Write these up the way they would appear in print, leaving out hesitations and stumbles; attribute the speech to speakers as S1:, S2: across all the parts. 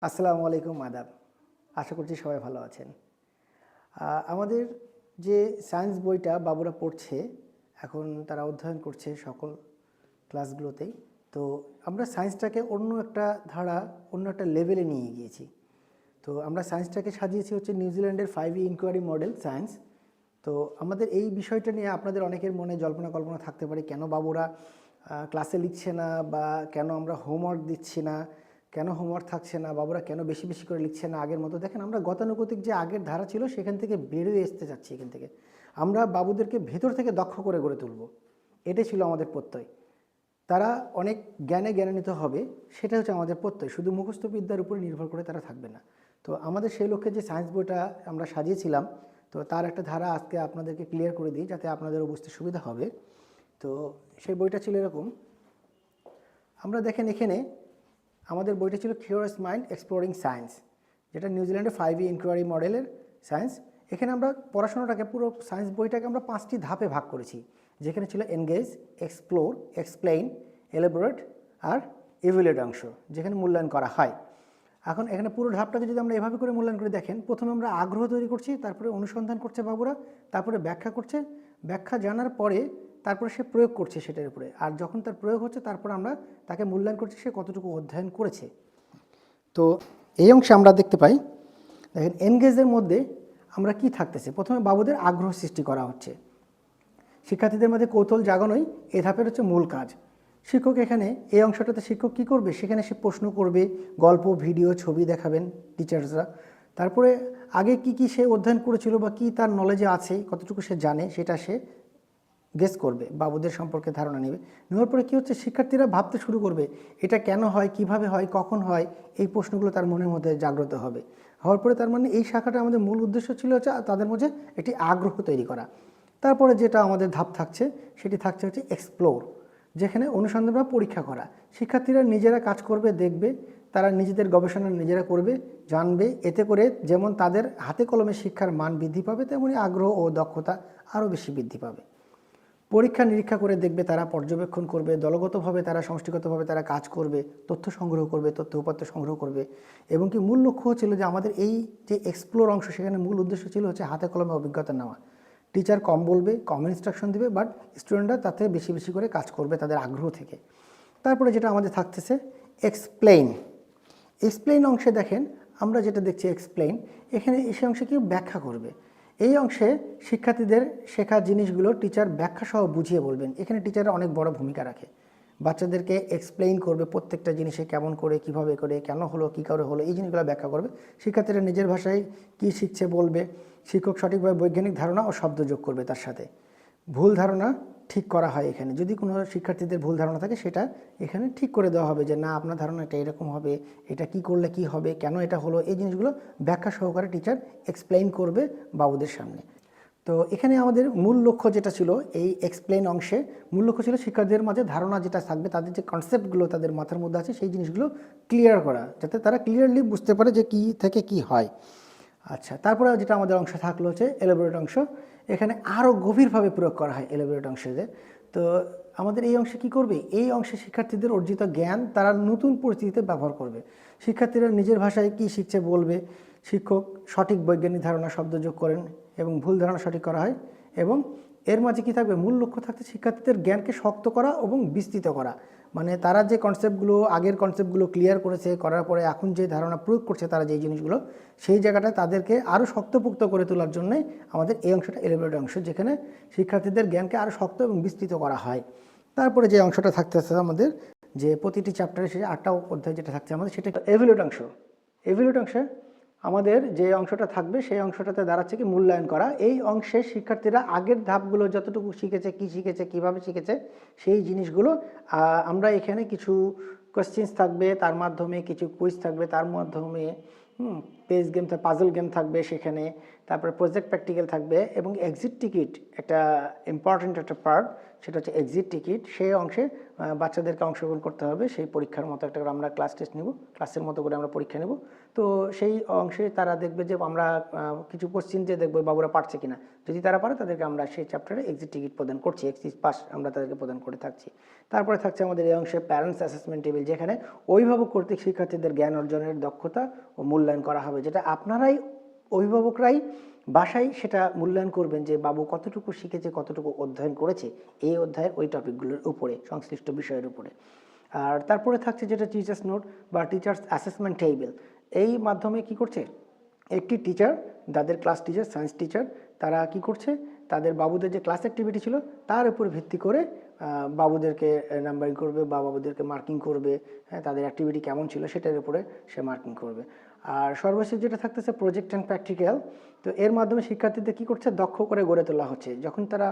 S1: আসসালামু আলাইকুম আদাব। আশা করছি সবাই ভালো আছেন। আমাদের যে সায়েন্স বইটা বাবুরা পড়ছে, এখন তারা অধ্যয়ন করছে সকল ক্লাসগুলোতেই। তো আমরা সায়েন্সটাকে অন্য একটা ধারা, অন্য একটা লেভেলে নিয়ে গিয়েছি। তো আমরা সায়েন্সটাকে সাজিয়েছি হচ্ছে নিউজিল্যান্ডের 5E ইনকোয়ারি মডেল সায়েন্স। তো আমাদের এই বিষয়টা নিয়ে আপনাদের অনেকের মনে জল্পনা কল্পনা থাকতে পারে, কেন বাবুরা ক্লাসে লিখছে না, বা কেন আমরা হোমওয়ার্ক দিচ্ছি না, কেন হোমওয়ার্ক থাকছে না, বাবুরা কেন বেশি বেশি করে লিখছে না আগের মতো। দেখেন, আমরা গতানুগতিক যে আগের ধারা ছিল সেখান থেকে বেরিয়ে আসতে চাচ্ছি। এখান থেকে আমরা বাবুদেরকে ভেতর থেকে দক্ষ করে গড়ে তুলব, এটাই ছিল আমাদের প্রত্যয়। তারা অনেক জ্ঞানে জ্ঞানান্বিত হবে, সেটা হচ্ছে আমাদের প্রত্যয়। শুধু মুখস্থ বিদ্যার উপরে নির্ভর করে তারা থাকবে না। তো আমাদের সেই লক্ষ্যে যে সায়েন্স বইটা আমরা সাজিয়েছিলাম, তো তার একটা ধারা আজকে আপনাদেরকে ক্লিয়ার করে দিই, যাতে আপনাদেরও বুঝতে সুবিধা হবে। তো সেই বইটা ছিল এরকম। আমরা দেখেন এখানে আমাদের বইটা ছিল কিউরিয়াস মাইন্ড এক্সপ্লোরিং সায়েন্স, যেটা নিউজিল্যান্ডের 5E ইনকোয়ারি মডেলের সায়েন্স। এখানে আমরা পড়াশোনাটাকে, পুরো সায়েন্স বইটাকে আমরা 5টি ধাপে ভাগ করেছি, যেখানে ছিল এনগেজ, এক্সপ্লোর, এক্সপ্লেইন, এলাবোরেট আর ইভ্যালুয়েট অংশ, যেখানে মূল্যায়ন করা হয়। এখন এখানে পুরো ধাপটাকে যদি আমরা এভাবে করে মূল্যায়ন করে দেখেন, প্রথমে আমরা আগ্রহ তৈরি করছি, তারপরে অনুসন্ধান করছে বাবুরা, তারপরে ব্যাখ্যা করছে, ব্যাখ্যা জানার পরে তারপরে সে প্রয়োগ করছে সেটার উপরে, আর যখন তার প্রয়োগ হচ্ছে তারপর আমরা তাকে মূল্যায়ন করছি সে কতটুকু অধ্যয়ন করেছে। তো এই অংশে আমরা দেখতে পাই, দেখেন এনগেজের মধ্যে আমরা কি থাকতেছে, প্রথমে বাবুদের আগ্রহ সৃষ্টি করা হচ্ছে, শিক্ষার্থীদের মধ্যে কৌতূহল জাগানোই এই ধাপের হচ্ছে মূল কাজ। শিক্ষক এখানে এই অংশটাতে শিক্ষক কী করবে, সেখানে সে প্রশ্ন করবে, গল্প, ভিডিও, ছবি দেখাবেন টিচার্সরা। তারপরে আগে কি কি সে অধ্যয়ন করেছিল বা কি তার নলেজে আছে, কতটুকু সে জানে, সেটা সে গেস করবে, বাবুদের সম্পর্কে ধারণা নেবে। নেওয়ার পরে কী হচ্ছে, শিক্ষার্থীরা ভাবতে শুরু করবে, এটা কেন হয়, কিভাবে হয়, কখন হয়, এই প্রশ্নগুলো তার মনের মধ্যে জাগ্রত হবে। হওয়ার পরে তার মানে এই শাখাটা আমাদের মূল উদ্দেশ্য ছিল হচ্ছে তাদের মধ্যে একটি আগ্রহ তৈরি করা। তারপরে যেটা আমাদের ধাপ থাকছে, সেটি থাকছে হচ্ছে এক্সপ্লোর, যেখানে অনুসন্ধান বা পরীক্ষা করা। শিক্ষার্থীরা নিজেরা কাজ করবে, দেখবে, তারা নিজেদের গবেষণা নিজেরা করবে, জানবে। এতে করে যেমন তাদের হাতে কলমে শিক্ষার মান বৃদ্ধি পাবে, তেমনি আগ্রহ ও দক্ষতা আরও বেশি বৃদ্ধি পাবে। পরীক্ষা নিরীক্ষা করে দেখবে, তারা পর্যবেক্ষণ করবে, দলগতভাবে তারা, সমষ্টিগতভাবে তারা কাজ করবে, তথ্য সংগ্রহ করবে, তথ্য উপাত্ত সংগ্রহ করবে। এবং কি মূল লক্ষ্য ছিল যে আমাদের এই যে এক্সপ্লোর অংশ, সেখানে মূল উদ্দেশ্য ছিল হচ্ছে হাতে কলমে অভিজ্ঞতা নেওয়া। টিচার কম বলবে, কম ইনস্ট্রাকশন দেবে, বাট স্টুডেন্টরা তাতে বেশি বেশি করে কাজ করবে তাদের আগ্রহ থেকে। তারপরে যেটা আমাদের থাকতেছে এক্সপ্লেইন। এক্সপ্লেইন অংশে দেখেন আমরা যেটা দেখছি এক্সপ্লেইন, এখানে এসে অংশে কি ব্যাখ্যা করবে। এই অংশে শিক্ষার্থীদের শেখা জিনিসগুলো টিচার ব্যাখ্যা সহ বুঝিয়ে বলবেন। এখানে টিচাররা অনেক বড় ভূমিকা রাখে, বাচ্চাদেরকে এক্সপ্লেইন করবে প্রত্যেকটা জিনিসে, কেমন করে, কিভাবে করে, কেন হলো, কী করে হলো, এই জিনিসগুলো ব্যাখ্যা করবে। শিক্ষার্থীরা নিজের ভাষায় কী শিখছে বলবে, শিক্ষক সঠিকভাবে বৈজ্ঞানিক ধারণা ও শব্দ যোগ করবে তার সাথে। ভুল ধারণা ঠিক করা হয় এখানে, যদি কোনো শিক্ষার্থীদের ভুল ধারণা থাকে সেটা এখানে ঠিক করে দেওয়া হবে, যে না, আপনার ধারণাটা এরকম হবে, এটা কি করলে কি হবে, কেন এটা হলো, এই জিনিসগুলো ব্যাখ্যা সহকারে টিচার এক্সপ্লেইন করবে বাবুদের সামনে। তো এখানে আমাদের মূল লক্ষ্য যেটা ছিল এই এক্সপ্লেইন অংশে, মূল লক্ষ্য ছিল শিক্ষার্থীদের মাঝে ধারণা যেটা থাকবে, তাদের যে কনসেপ্টগুলো তাদের মাথার মধ্যে আছে, সেই জিনিসগুলো ক্লিয়ার করা, যাতে তারা ক্লিয়ারলি বুঝতে পারে যে কী থেকে কি হয়। আচ্ছা, তারপরে যেটা আমাদের অংশ থাকলো হচ্ছে এলাবোরেট অংশ। এখানে আরও গভীরভাবে প্রয়োগ করা হয় এলাবোরেট অংশে। তো আমাদের এই অংশে কী করবে, এই অংশে শিক্ষার্থীদের অর্জিত জ্ঞান তারা নতুন পরিস্থিতিতে ব্যবহার করবে। শিক্ষার্থীরা নিজের ভাষায় কী শিখছে বলবে, শিক্ষক সঠিক বৈজ্ঞানিক ধারণা শব্দ যোগ করেন এবং ভুল ধারণা সঠিক করা হয়। এবং এর মাঝে কী থাকবে, মূল লক্ষ্য থাকছে শিক্ষার্থীদের জ্ঞানকে শক্ত করা এবং বিস্তৃত করা। মানে তারা যে কনসেপ্টগুলো, আগের কনসেপ্টগুলো ক্লিয়ার করেছে, করার পরে এখন যে ধারণা প্রয়োগ করছে তারা যেই জিনিসগুলো, সেই জায়গাটায় তাদেরকে আরও শক্তপোক্ত করে তোলার জন্যে আমাদের এই অংশটা এলাবোরেট অংশ, যেখানে শিক্ষার্থীদের জ্ঞানকে আরও শক্ত এবং বিস্তৃত করা হয়। তারপরে যে অংশটা থাকতেছে আমাদের, যে প্রতিটি চ্যাপ্টারে সেই 8টা অধ্যায় যেটা থাকছে আমাদের, সেটা এভালুয়েট অংশ। এভালুয়েট অংশে আমাদের যে অংশটা থাকবে, সেই অংশটাতে দাঁড়াচ্ছে কি মূল্যায়ন করা। এই অংশে শিক্ষার্থীরা আগের ধাপগুলো যতটুকু শিখেছে, কি শিখেছে, কিভাবে শিখেছে, সেই জিনিসগুলো আমরা এখানে কিছু কোয়েশ্চেন্স থাকবে, তার মাধ্যমে কিছু কুইজ থাকবে, তার মাধ্যমে পেজ গেম, পাজল গেম থাকবে সেখানে, তারপরে প্রজেক্ট প্র্যাকটিক্যাল থাকবে, এবং এক্সিট টিকিট একটা ইম্পর্ট্যান্ট একটা পার্ট, সেটা হচ্ছে এক্সিট টিকিট। সেই অংশে বাচ্চাদেরকে অংশগ্রহণ করতে হবে, সেই পরীক্ষার মতো একটা করে আমরা ক্লাস টেস্ট নিব, ক্লাসের মতো করে আমরা পরীক্ষা নেব। তো সেই অংশে তারা দেখবে যে আমরা কিছু কোশ্চিন যে দেখবো বাবুরা পারছে কিনা, যদি তারা পারে তাদেরকে আমরা সেই চ্যাপ্টারে এক্সিট টিকিট প্রদান করছি, এক্সিট পাস আমরা তাদেরকে প্রদান করে থাকছি। তারপরে থাকছে আমাদের এই অংশে প্যারেন্টস অ্যাসেসমেন্ট টেবিল, যেখানে অভিভাবক কর্তৃক শিক্ষার্থীদের জ্ঞান অর্জনের দক্ষতা ও মূল্যায়ন করা হবে, যেটা আপনারাই অভিভাবকরাই বাসায় সেটা মূল্যায়ন করবেন যে বাবু কতটুকু শিখেছে, কতটুকু অধ্যয়ন করেছে এই অধ্যায়ের ওই টপিকগুলোর উপরে, সংশ্লিষ্ট বিষয়ের উপরে। আর তারপরে থাকছে যেটা টিচার্স নোট বা টিচার্স অ্যাসেসমেন্ট টেবিল। এই মাধ্যমে কি করছে, একটি টিচার, যাদের ক্লাস টিচার, সায়েন্স টিচার, তারা কি করছে, তাদের বাবুদের যে ক্লাস অ্যাক্টিভিটি ছিল তার উপর ভিত্তি করে বাবুদেরকে নাম্বারিং করবে বা বাবুদেরকে মার্কিং করবে, হ্যাঁ, তাদের অ্যাক্টিভিটি কেমন ছিল সেটার উপরে সে মার্কিং করবে। আর সর্বশেষ যেটা থাকতেছে প্রজেক্ট অ্যান্ড প্র্যাকটিক্যাল। তো এর মাধ্যমে শিক্ষার্থীদের কী করছে, দক্ষ করে গড়ে তোলা হচ্ছে। যখন তারা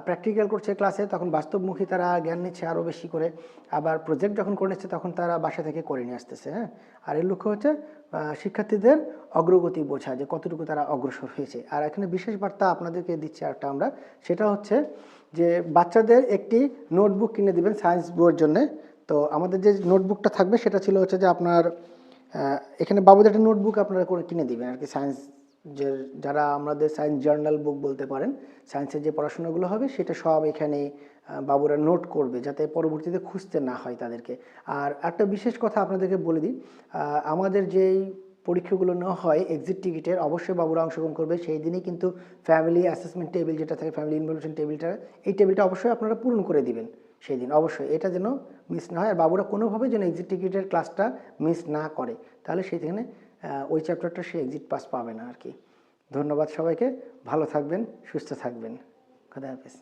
S1: প্র্যাকটিক্যাল করছে ক্লাসে, তখন বাস্তবমুখী তারা জ্ঞান নিচ্ছে আরও বেশি করে। আবার প্রজেক্ট যখন করে নিচ্ছে তখন তারা বাসা থেকে করে নিয়ে আসতেছে। হ্যাঁ, আর এর লক্ষ্য হচ্ছে শিক্ষার্থীদের অগ্রগতি বোঝা, যে কতটুকু তারা অগ্রসর হয়েছে। আর এখানে বিশেষ বার্তা আপনাদেরকে দিচ্ছি একটা আমরা, সেটা হচ্ছে যে বাচ্চাদের একটি নোটবুক কিনে দিবেন সায়েন্স বইয়ের জন্যে। তো আমাদের যে নোটবুকটা থাকবে সেটা ছিল হচ্ছে যে আপনার এখানে বাবুদের একটা নোটবুক আপনারা করে কিনে দিবেন আর কি। সায়েন্স যে যারা আমাদের সায়েন্স জার্নাল বুক বলতে পারেন, সায়েন্সের যে পড়াশোনাগুলো হবে সেটা সব এখানে বাবুরা নোট করবে, যাতে পরবর্তীতে খুঁজতে না হয় তাদেরকে। আর একটা বিশেষ কথা আপনাদেরকে বলে দিই, আমাদের যেই পরীক্ষাগুলো নেওয়া হয় এক্সিট টিকিটের, অবশ্যই বাবুরা অংশগ্রহণ করবে সেই দিনই কিন্তু ফ্যামিলি অ্যাসেসমেন্ট টেবিল যেটা থাকে, ফ্যামিলি ইনভলভেশন টেবিলটা, এই টেবিলটা অবশ্যই আপনারা পূরণ করে দিবেন সেই দিন, অবশ্যই এটা যেন মিস না হয়। আর বাবুরা কোনোভাবে যেন এক্সিট টিকিটের ক্লাসটা মিস না করে, তাহলে সেইখানে ওই চ্যাপ্টারটা সে এক্সিট পাস পাবে না আর কি। ধন্যবাদ সবাইকে, ভালো থাকবেন, সুস্থ থাকবেন, খোদা হাফেজ।